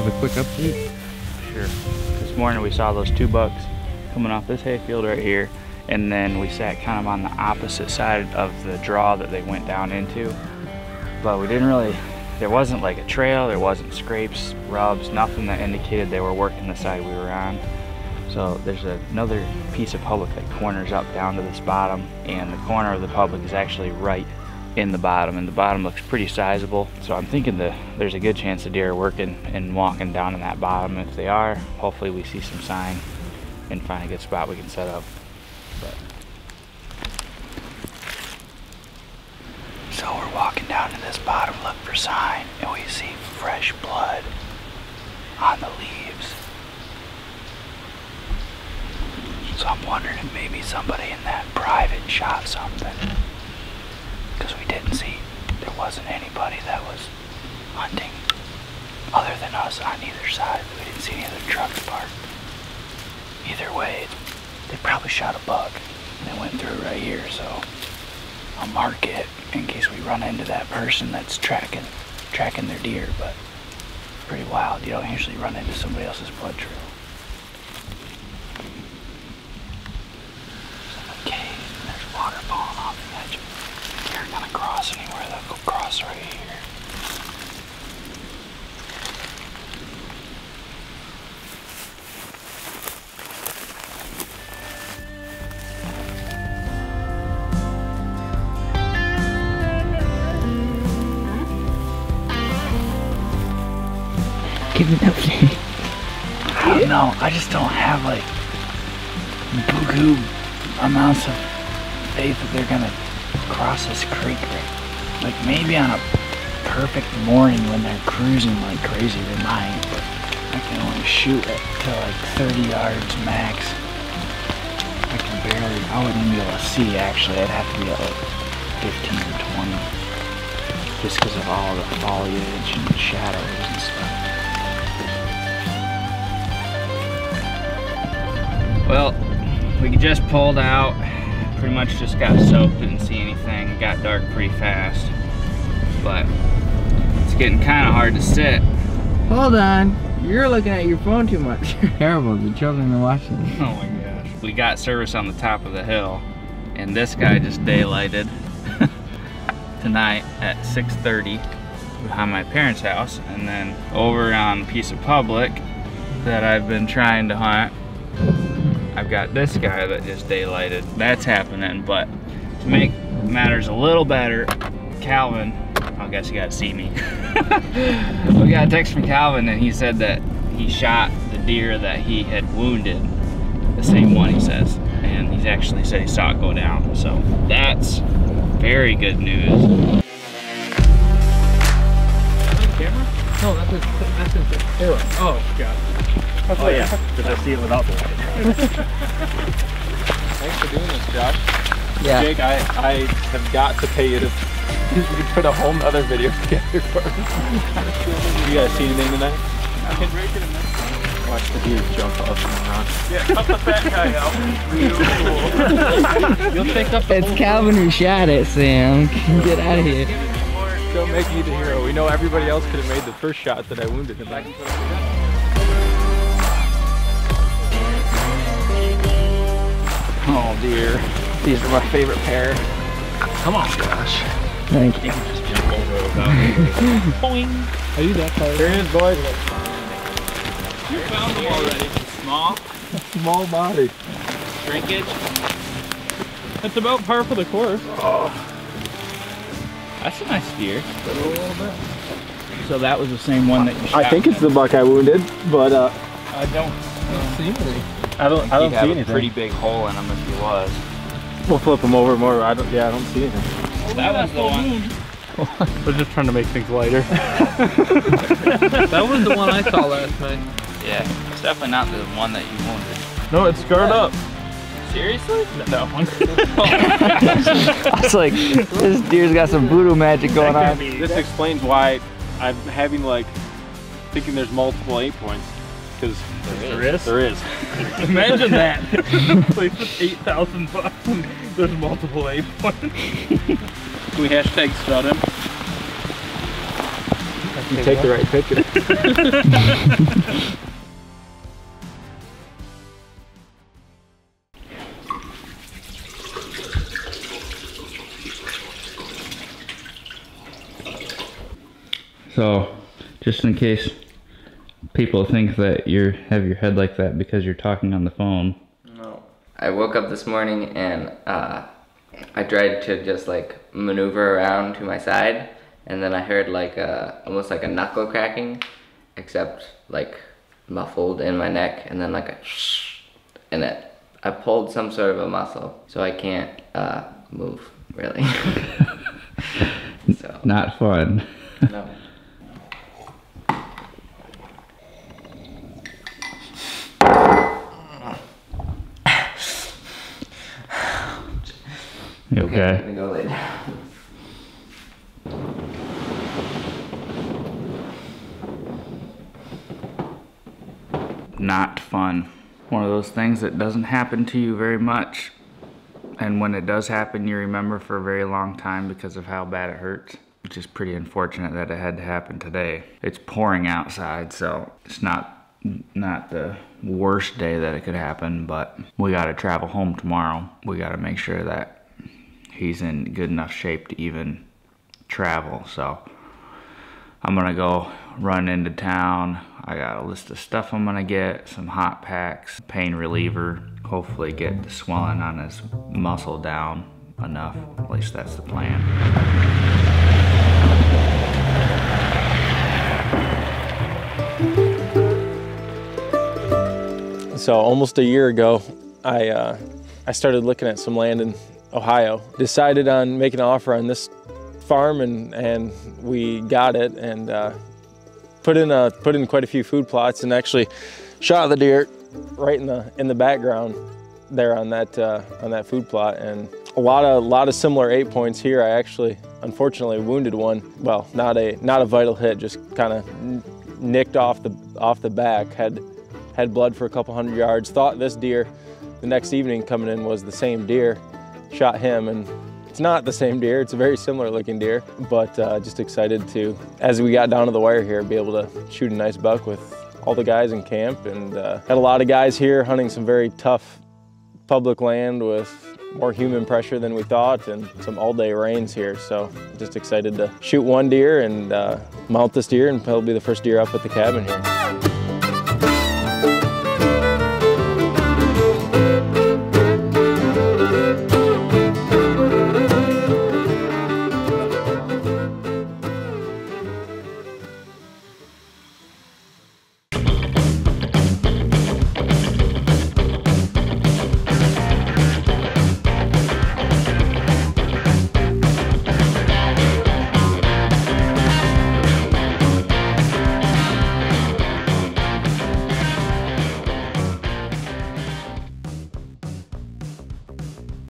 give a quick update? Sure. This morning we saw those 2 bucks coming off this hayfield right here, and then we sat kind of on the opposite side of the draw that they went down into. But we didn't really, there wasn't like a trail, there wasn't scrapes, rubs, nothing that indicated they were working the side we were on. So there's another piece of public that corners up down to this bottom, and the corner of the public is actually right in the bottom, and the bottom looks pretty sizable. So I'm thinking that there's a good chance the deer are working and walking down in that bottom. If they are, hopefully we see some sign and find a good spot we can set up. So we're walking down to this bottom, look for sign, and we see fresh blood on the leaves. So I'm wondering if maybe somebody in that private shot something. Because we didn't see, there wasn't anybody that was hunting other than us on either side. We didn't see any other trucks parked. Either way, they probably shot a buck and they went through right here, so I'll mark it in case we run into that person that's tracking their deer. But it's pretty wild. You don't usually run into somebody else's blood trail. There's water falling off the edge. They're not gonna cross anywhere. They'll go cross right here. Give me an update. I don't know. I just don't have like buku amounts of faith that they're gonna cross this creek. Like maybe on a perfect morning when they're cruising like crazy they might, but I can only shoot it to like 30 yards max. I wouldn't even be able to see actually. I'd have to be at like 15 or 20 just because of all the foliage and shadows and stuff. Well, we just pulled out, pretty much just got soaked, didn't see anything. It got dark pretty fast, but it's getting kind of hard to sit. Hold on, you're looking at your phone too much. Terrible, the children are watching. Oh my gosh. We got service on the top of the hill, and this guy just daylighted tonight at 6:30 behind my parents' house, and then over on a piece of public that I've been trying to hunt, I've got this guy that just daylighted. That's happening, but to make matters a little better, Calvin, I guess you gotta see me. We got a text from Calvin and he said that he shot the deer that he had wounded, the same one he says, and he's actually said he saw it go down. So that's very good news. Camera? No, that's in the arrow. Oh, God. Oh yeah, because I see it without the light. Thanks for doing this, Josh. Yeah. Jake, I have got to pay you to put a whole other video together for us. You guys see anything tonight? I can break it in this. Watch the deer jump up and around. Yeah, cut the fat guy out. You'll take up the It's Calvin who shot it, Sam. Get out of here. Don't make me the hero. We know everybody else could have made the first shot that I wounded him. Oh dear, these are my favorite pair. Come on, Josh. Thank you. You can just jump over without Boing. I do that part. There it is, boys. You found them already. Small? Small body. Shrinkage? That's about par for the course. Oh. That's a nice deer. So that was the same one that you shot? I think it's the buck I wounded, but I don't see anything. I don't see anything. A pretty big hole in him if he was. We'll flip him over more. I don't see anything. That was the one. We're just trying to make things lighter. That was the one I saw last night. Yeah, it's definitely not the one that you wounded. No, it's scarred up. Seriously? No. I was like, this deer's got some voodoo magic going on. This explains why I'm having thinking there's multiple 8 points. Because there is. Imagine that. Place with 8,000 bucks and there's multiple 8 points. Can we hashtag stud him? You take the right picture. So, just in case people think that you have your head like that because you're talking on the phone. No. I woke up this morning and I tried to just like maneuver around to my side, and then I heard like almost like a knuckle cracking, except like muffled in my neck, and then like a shh, and I pulled some sort of a muscle, so I can't move really. So. Not fun. No. You okay? I'm gonna go lay down. Not fun. One of those things that doesn't happen to you very much. And when it does happen, you remember for a very long time because of how bad it hurts. Which is pretty unfortunate that it had to happen today. It's pouring outside, so it's not the worst day that it could happen, but we gotta travel home tomorrow. We gotta make sure that he's in good enough shape to even travel. So I'm gonna go run into town. I got a list of stuff I'm gonna get, some hot packs, pain reliever, hopefully get the swelling on his muscle down enough. At least that's the plan. So almost a year ago, I started looking at some land in Ohio. Decided on making an offer on this farm, and we got it, and put in quite a few food plots, and actually shot the deer right in the background there on that food plot, and a lot of similar 8 points here. I actually unfortunately wounded one. Well, not a vital hit, just kind of nicked off the back. Had blood for a couple hundred yards. Thought this deer the next evening coming in was the same deer. Shot him, and it's not the same deer. It's a very similar looking deer, but just excited to, as we got down to the wire here, be able to shoot a nice buck with all the guys in camp. And had a lot of guys here hunting some very tough public land with more human pressure than we thought, and some all-day rains here. So just excited to shoot one deer and mount this deer, and probably be the first deer up at the cabin here.